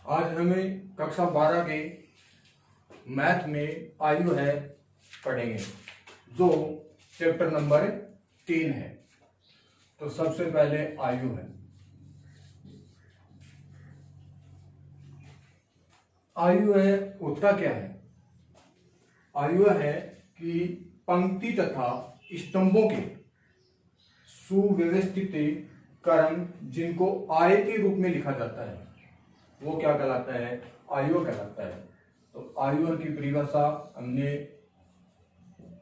आज हमें कक्षा 12 के मैथ में आयु है पढ़ेंगे, जो चैप्टर नंबर 3 है। तो सबसे पहले आयु है। आयु है होता क्या है? आयु है कि पंक्ति तथा स्तंभों के सुव्यवस्थित क्रम जिनको आय के रूप में लिखा जाता है वो क्या कहलाता है? आयु कहलाता है। तो आयु की परिभाषा हमने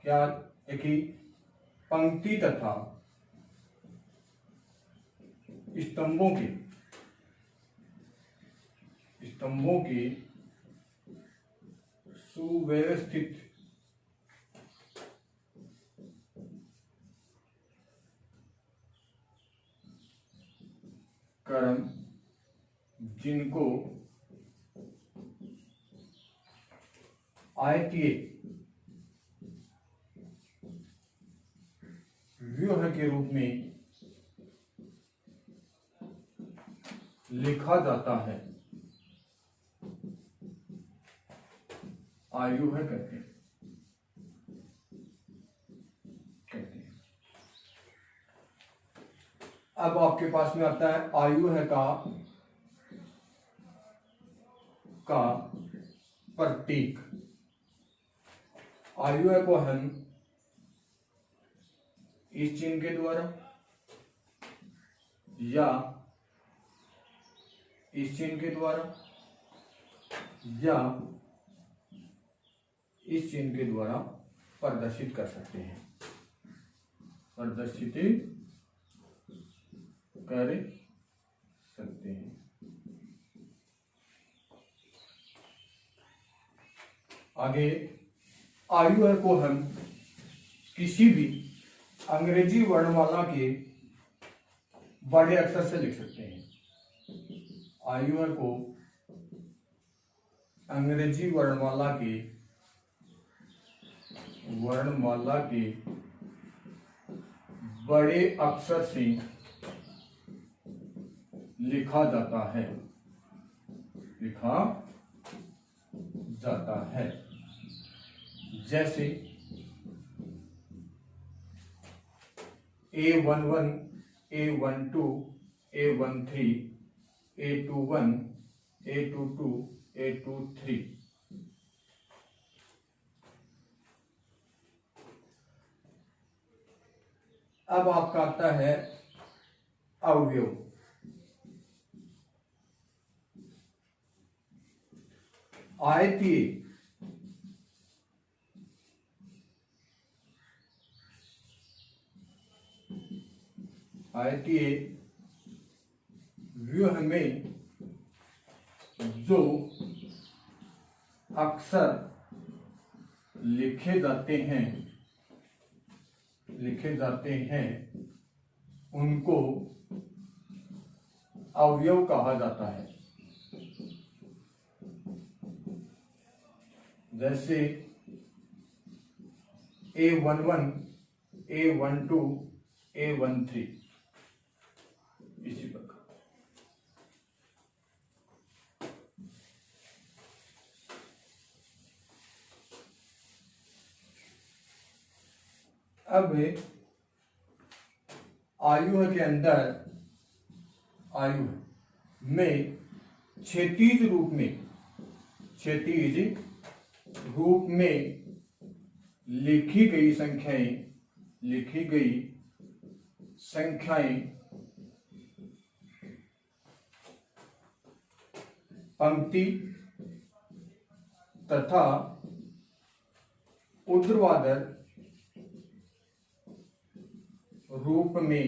क्या देखी? पंक्ति तथा स्तंभों की सुव्यवस्थित क्रम जिनको आयतीय व्यूह के रूप में लिखा जाता है, आयु है कहते हैं। अब आपके पास में आता है आयु है का प्रतीक। आयु है को हम इस चिन्ह के द्वारा या इस चिन्ह के द्वारा या इस चिन्ह के द्वारा प्रदर्शित कर सकते हैं, प्रदर्शित कर सकते हैं। आगे आयु है को हम किसी भी अंग्रेजी वर्णमाला के बड़े अक्षर से लिख सकते हैं। आयु है को अंग्रेजी वर्णमाला के बड़े अक्षर से लिखा जाता है, जैसे A11, A12, A13, A21, A22, A23। अब आपका आता है अवयव। आयतीय व्यूह में जो अक्षर लिखे जाते हैं उनको अवयव कहा जाता है। जैसे A11, A12, A13 इसी प्रकार। अब आयु के अंदर आयु में क्षैतिज रूप में लिखी गई संख्याएं पंक्ति तथा ऊर्ध्वाधर रूप में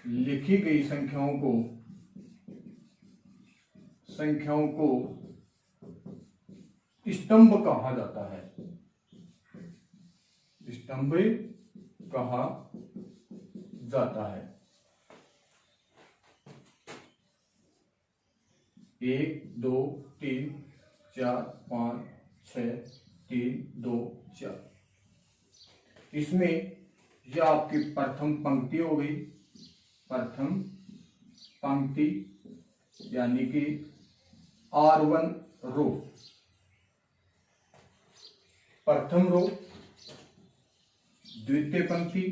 लिखी गई संख्याओं को स्तंभ कहा जाता है। स्तंभ कहा जाता है। 1, 2, 3, 4, 5, 6, 3, 2, 4। इसमें यह आपकी प्रथम पंक्ति हो गई, प्रथम पंक्ति यानी कि R1 रो, प्रथम रो, द्वितीय पंक्ति,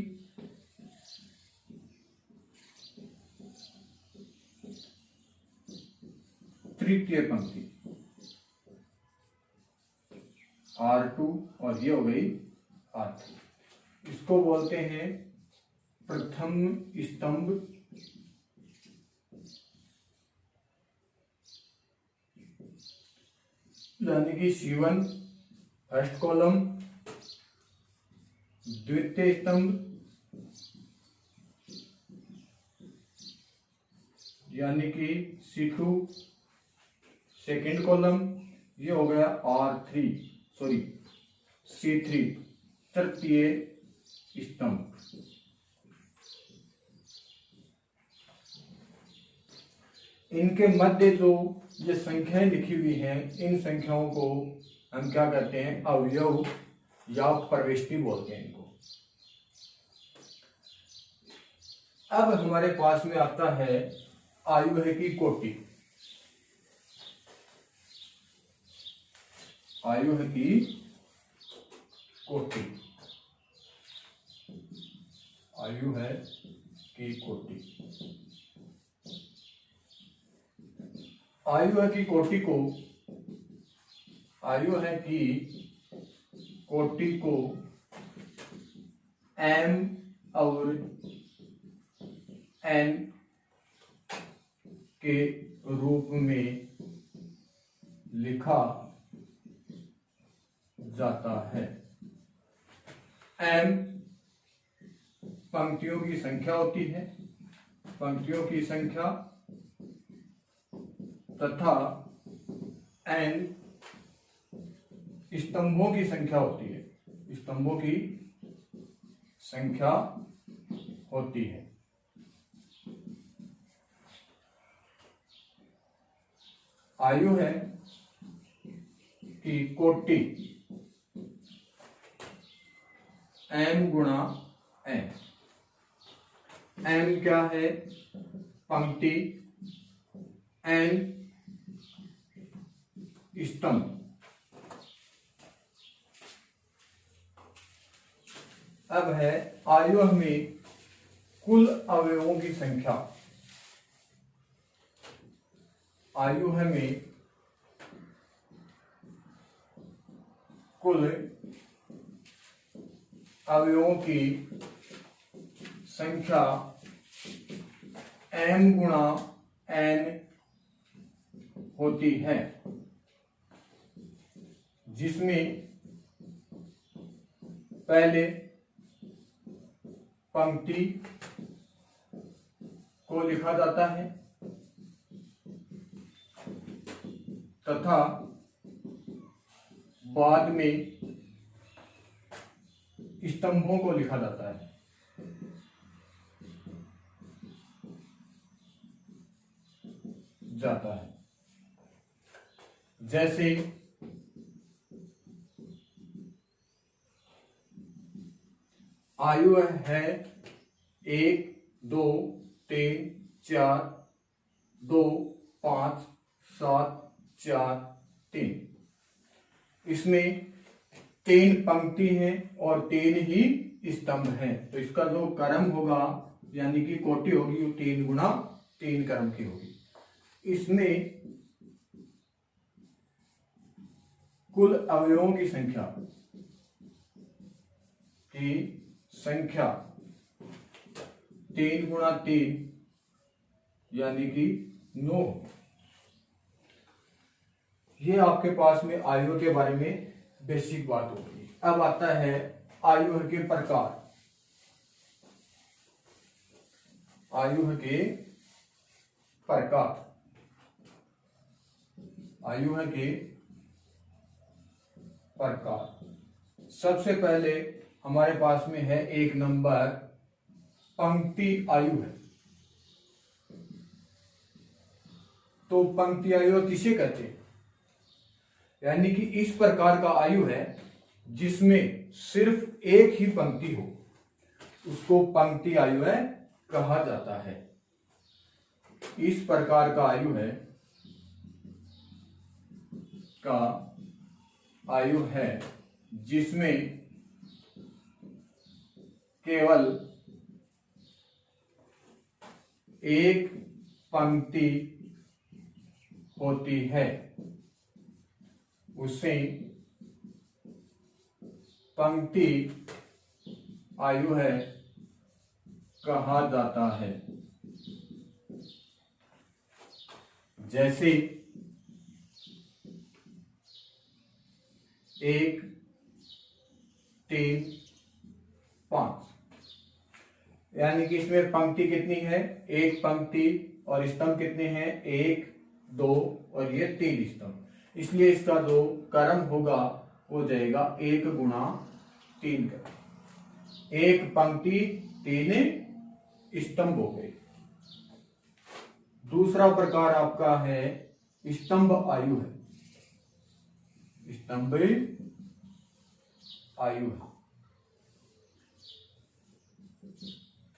तृतीय पंक्ति, R2 और ये हो गई R3। इसको बोलते हैं प्रथम स्तंभ, यानी कि C1 फर्स्ट कॉलम, द्वितीय स्तंभ यानी कि C2 सेकेंड कॉलम, ये हो गया C3 तृतीय स्तंभ। इनके मध्य जो ये संख्याएं लिखी हुई हैं, इन संख्याओं को हम क्या कहते हैं? अवयव या प्रविष्टि बोलते हैं इनको। अब हमारे पास में आता है आयु की कोटि। आयु की कोटि, आयु है की कोटि। आयु है की कोटि को, आयु है की कोटि को M और N के रूप में लिखा जाता है। M पंक्तियों की संख्या होती है, पंक्तियों की संख्या, तथा N स्तंभों की संख्या होती है, स्तंभों की संख्या होती है। आयु है कि कोटि M गुणा N। M क्या है? पंक्ति, N स्तंभ। अब है आयु में कुल अवयवों की संख्या। आयु में कुल अवयवों की संख्या M गुणा N होती है, जिसमें पहले पंक्ति को लिखा जाता है तथा बाद में स्तंभों को लिखा जाता है। जैसे आयु है 1, 2, 3, 4, 2, 5, 7, 4, 3। इसमें 3 पंक्ति हैं और 3 ही स्तंभ हैं, तो इसका जो क्रम होगा यानी कि कोटि होगी वो 3 गुणा 3 क्रम की होगी। इसमें कुल अवयवों की संख्या 3 गुणा 3 यानी कि 9। ये आपके पास में आयु के बारे में बेसिक बात होगी। अब आता है आयु के प्रकार। आयु के प्रकार, आयु के प्रकार। सबसे पहले हमारे पास में है 1 नंबर पंक्ति आयु है। तो पंक्ति आयु किसे कहते हैं? यानी कि इस प्रकार का आयु है जिसमें सिर्फ एक ही पंक्ति हो, उसको पंक्ति आयु है कहा जाता है। इस प्रकार का आयु है जिसमें केवल एक पंक्ति होती है, उसे पंक्ति आयु है कहा जाता है। जैसे 1, 3, 5, यानी कि इसमें पंक्ति कितनी है, एक पंक्ति, और स्तंभ कितने हैं, 1, 2 और ये 3 स्तंभ। इसलिए इसका जो क्रम होगा हो जाएगा 1 गुणा 3 क्रम। एक पंक्ति 3 स्तंभ हो गए। दूसरा प्रकार आपका है स्तंभ आयु है। स्तंभ आयु है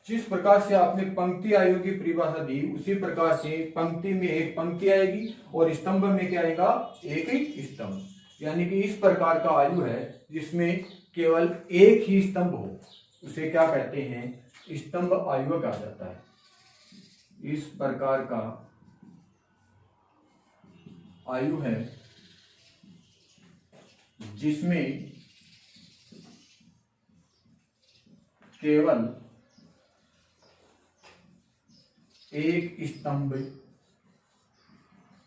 जिस प्रकार से आपने पंक्ति आयु की परिभाषा दी, उसी प्रकार से पंक्ति में एक पंक्ति आएगी और स्तंभ में क्या आएगा, एक ही स्तंभ। यानी कि इस प्रकार का आयु है जिसमें केवल एक ही स्तंभ हो, उसे क्या कहते हैं, स्तंभ आयु कहा जाता है। इस प्रकार का आयु है जिसमें केवल एक स्तंभ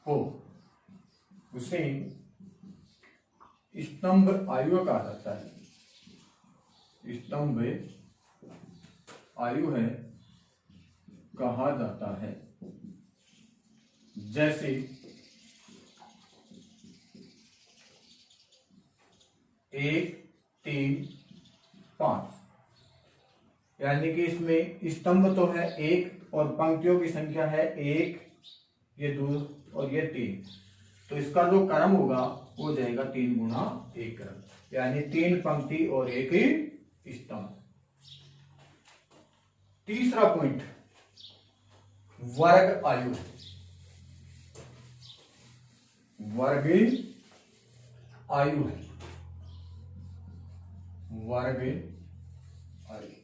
हो, उसे स्तंभ आयु कहा जाता है। स्तंभ आयु है कहा जाता है। जैसे 1, 3, 5, यानी कि इसमें स्तंभ तो है एक और पंक्तियों की संख्या है 1, ये 2 और ये 3, तो इसका जो क्रम होगा हो जाएगा 3 गुणा 1 क्रम, यानी 3 पंक्ति और 1 ही स्तंभ। तीसरा पॉइंट वर्ग आयु। वर्ग आयु है। वर्ग आयु,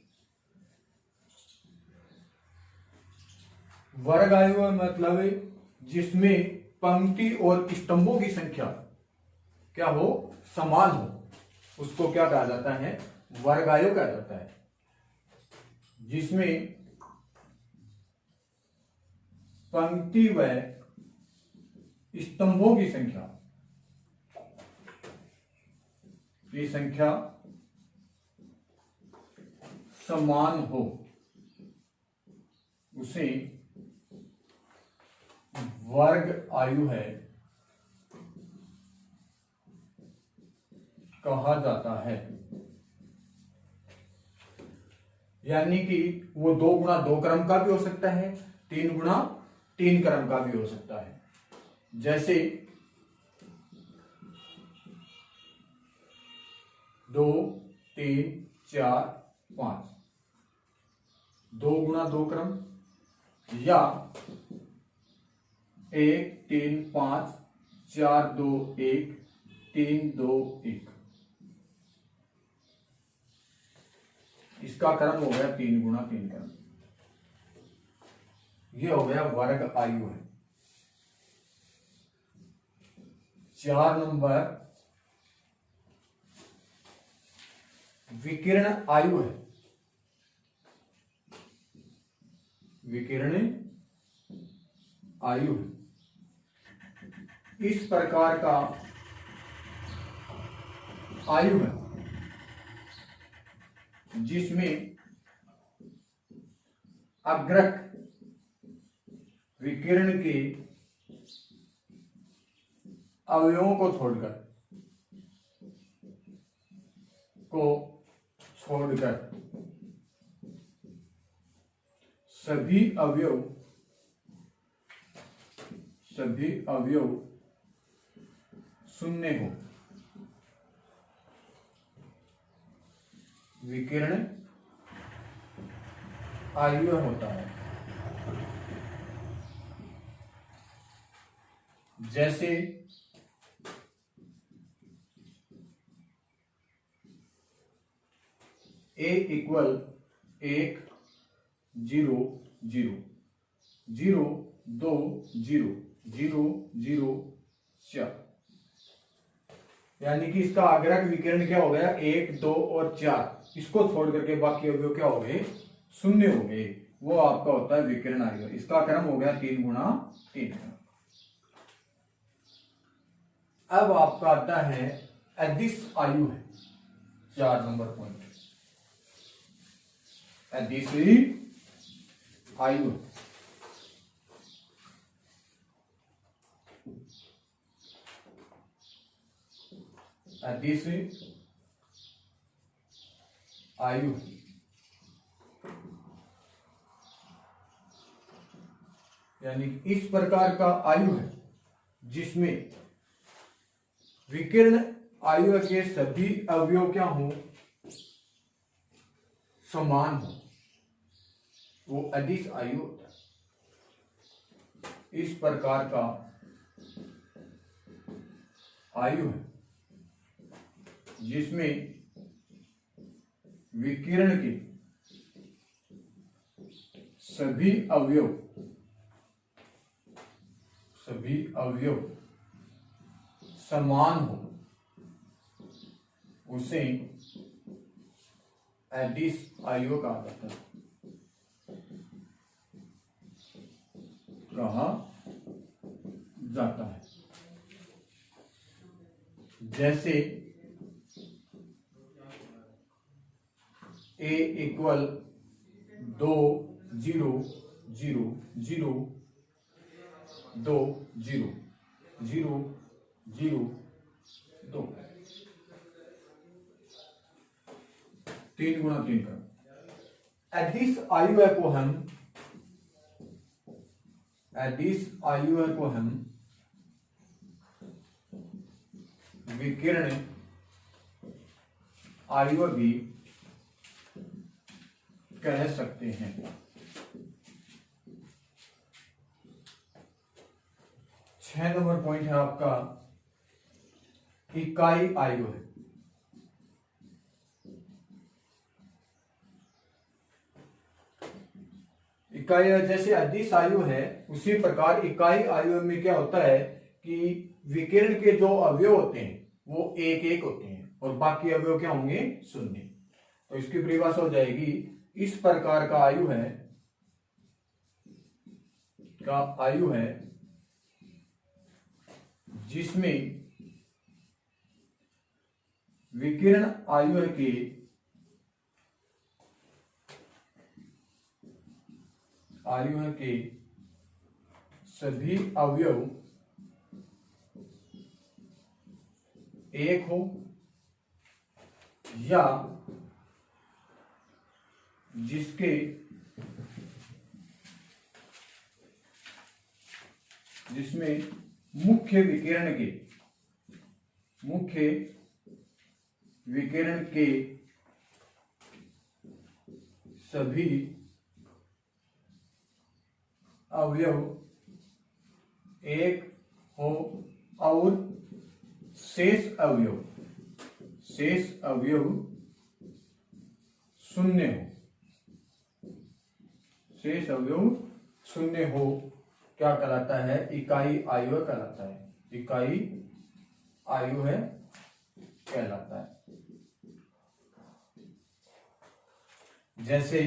वर्ग आयु का मतलब जिसमें पंक्ति और स्तंभों की संख्या क्या हो, समान हो, उसको क्या कहा जाता है, वर्ग आयु कहा जाता है। जिसमें पंक्ति व स्तंभों की संख्या समान हो, उसे वर्ग आयु है कहा जाता है। यानी कि वो 2 गुणा 2 क्रम का भी हो सकता है, 3 गुणा 3 क्रम का भी हो सकता है। जैसे 2, 3, 4, 5, 2 गुणा 2 क्रम, या 1, 3, 5, 4, 2, 1, 3, 2, 1, इसका क्रम हो गया 3 गुणा 3 क्रम। ये हो गया वर्ग आयु है। 4 नंबर विकिरण आयु है। विकिरण आयु है। इस प्रकार का आयु है जिसमें अग्रक विकिरण के अवयवों को छोड़कर सभी अवयव शून्य हो, विकिरण आयु होता है। जैसे a इक्वल 1 0 0 0 2 0 0 0 4, यानी कि इसका आग्रह विकिरण क्या हो गया 1 2 और 4, इसको छोड़ करके बाकी अवयव क्या हो गए शून्य हो गए। वो आपका होता है विकिरण आयु। इसका क्रम हो गया 3 गुणा 3। अब आपका आता है अदिश आयु है 4 नंबर पॉइंट। अदिश आयु अदिश आयु यानी इस प्रकार का आयु है जिसमें विकिरण आयु के सभी अवयव क्या हो समान हो, वो अदिश आयु होता है। इस प्रकार का आयु है जिसमें विकिरण के सभी अवयव समान हो, उसे अदिश आयु कहा जाता है। जैसे a इक्वल 2 0 0 0 2 0 0 0 2, 3 गुणा 3 का अदिश आयु को हम विकिरण आयु भी कह सकते हैं। छह नंबर पॉइंट है आपका इकाई आयु है। इकाई जैसे अदिश आयु है उसी प्रकार इकाई आयु में क्या होता है कि विकिरण के जो अवयव होते हैं वो एक एक होते हैं और बाकी अवयव क्या होंगे शून्य। तो इसकी परिभाषा हो जाएगी इस प्रकार का आयु है जिसमें विकिरण आयु के सभी अवयव एक हो या जिसमें मुख्य विकिरण के सभी अवयव एक हो और शेष अवयव शून्य हो क्या कहलाता है इकाई आयु कहलाता है। इकाई आयु है कहलाता है। जैसे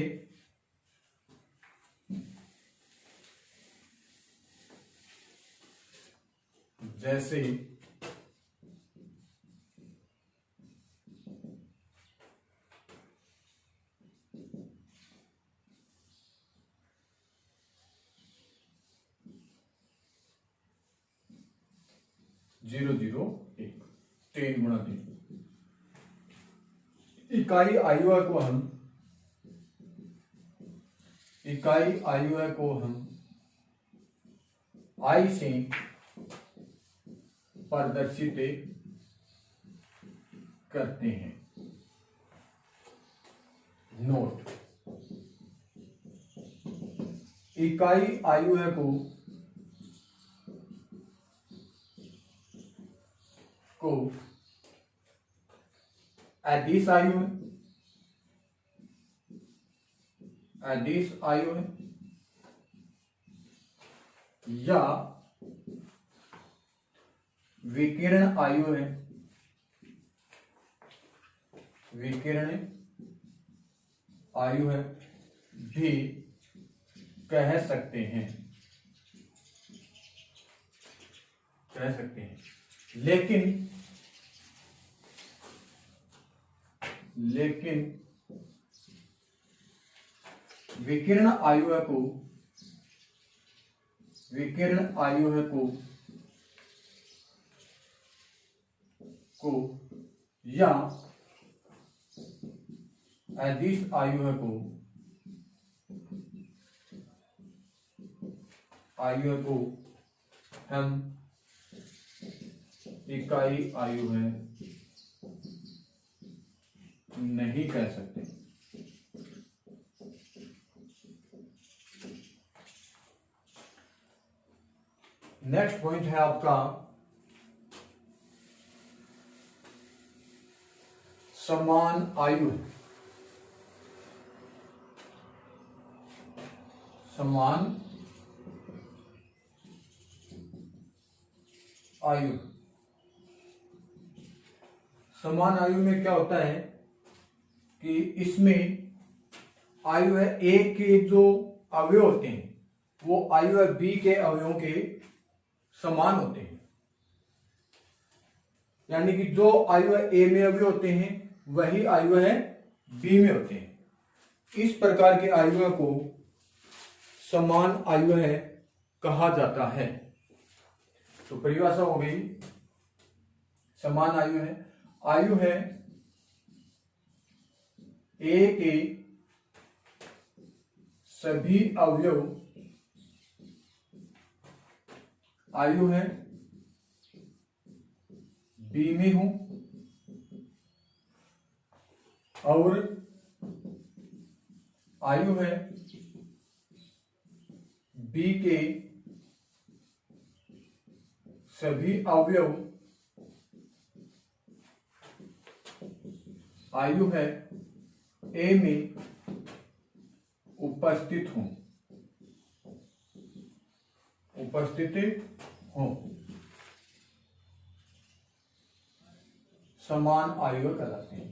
जैसे 0 0 1 3 गुणा 3। इकाई आयु को हम आई से प्रदर्शित करते हैं। नोट, इकाई आयु को अदिश आयु है, अदिश आयु है, या विकिरण आयु है, विकिरण आयु है भी कह सकते हैं, कह सकते हैं। लेकिन विकिरण आयु को, विकिरण आयु को या अदिश आयु को हम इकाई आयु है नहीं कह सकते। नेक्स्ट पॉइंट है आपका समान आयु है, समान आयु। समान आयु में क्या होता है कि इसमें आयु है ए के जो अवयव होते हैं वो आयु है बी के अवयवों के समान होते हैं, यानी कि जो आयु है ए में अवयव होते हैं वही आयु है बी में होते हैं। इस प्रकार के आयु को समान आयु है कहा जाता है। तो परिभाषा हो गई, समान आयु है ए के सभी अवयव आयु है बी में हूं और आयु है बी के सभी अवयव आयु है ए में उपस्थित हूं, समान आयु कहलाते हैं।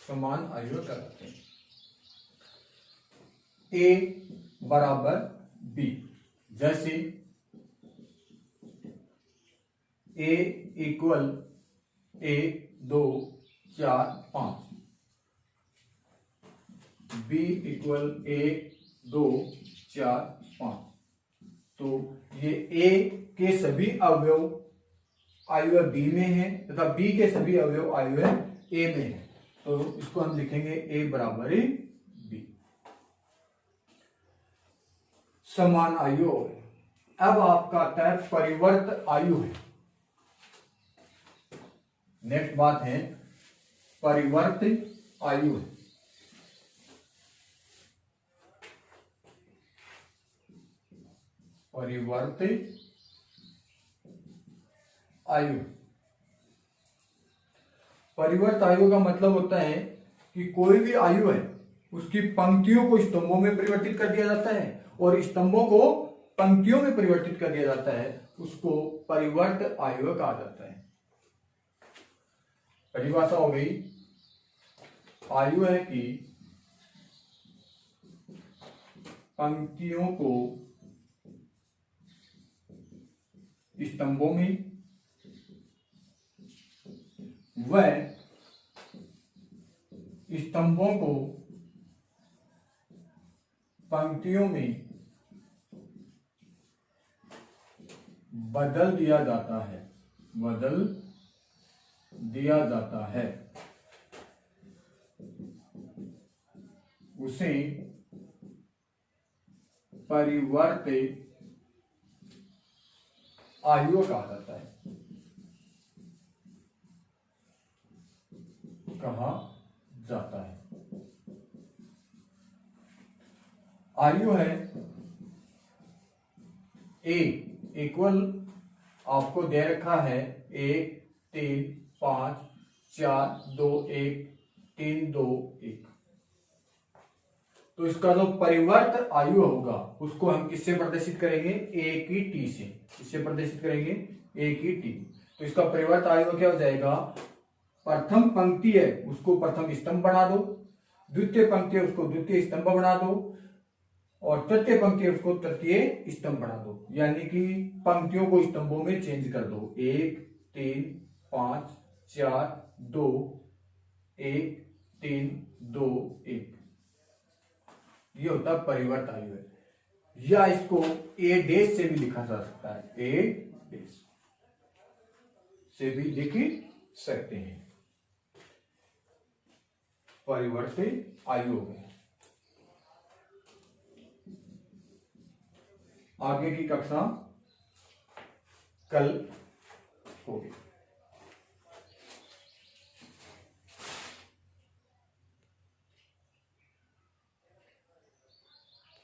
समान आयु कहलाते हैं। ए बराबर बी, जैसे ए इक्वल 1 2 4 5, बी इक्वल 1 2 4 5। तो ये ए के सभी अवयव आयु बी में है तथा बी के सभी अवयव आयु ए में है, तो इसको हम लिखेंगे ए बराबर बी। समान आयु। अब आपका आता है परिवर्त आयु है। नेक्स्ट बात है परिवर्त आयु है। परिवर्त आयु, परिवर्त आयु का मतलब होता है कि कोई भी आयु है उसकी पंक्तियों को स्तंभों में परिवर्तित कर दिया जाता है और स्तंभों को पंक्तियों में परिवर्तित कर दिया जाता है, उसको परिवर्त आयु कहा जाता है। परिभाषा हो गई, आयु है कि पंक्तियों को स्तंभों में व स्तंभों को पंक्तियों में बदल दिया जाता है, बदल दिया जाता है, उसे परिवर्त आयु कहा जाता है। कहा जाता है आयु है ए इक्वल आपको दे रखा है 1 3 5 4 2 1 3 2 1। तो इसका जो परिवर्त आयु होगा उसको हम किससे प्रदर्शित करेंगे, ए की टी से। किससे प्रदर्शित करेंगे, ए की टी। तो इसका परिवर्त आयु क्या हो जाएगा, प्रथम पंक्ति है उसको प्रथम स्तंभ बना दो, द्वितीय पंक्ति है उसको द्वितीय स्तंभ बना दो, और तृतीय पंक्ति है उसको तृतीय स्तंभ बना दो। यानी कि पंक्तियों को स्तंभों में चेंज कर दो। 1 3 5 4 2 1 3 2 1। ये होता है परिवर्त आयु है, या इसको ए डेश से भी लिखा जा सकता है, ए डेश से भी लिख सकते हैं। परिवर्तित आयु हो गया। आगे की कक्षा कल होगी।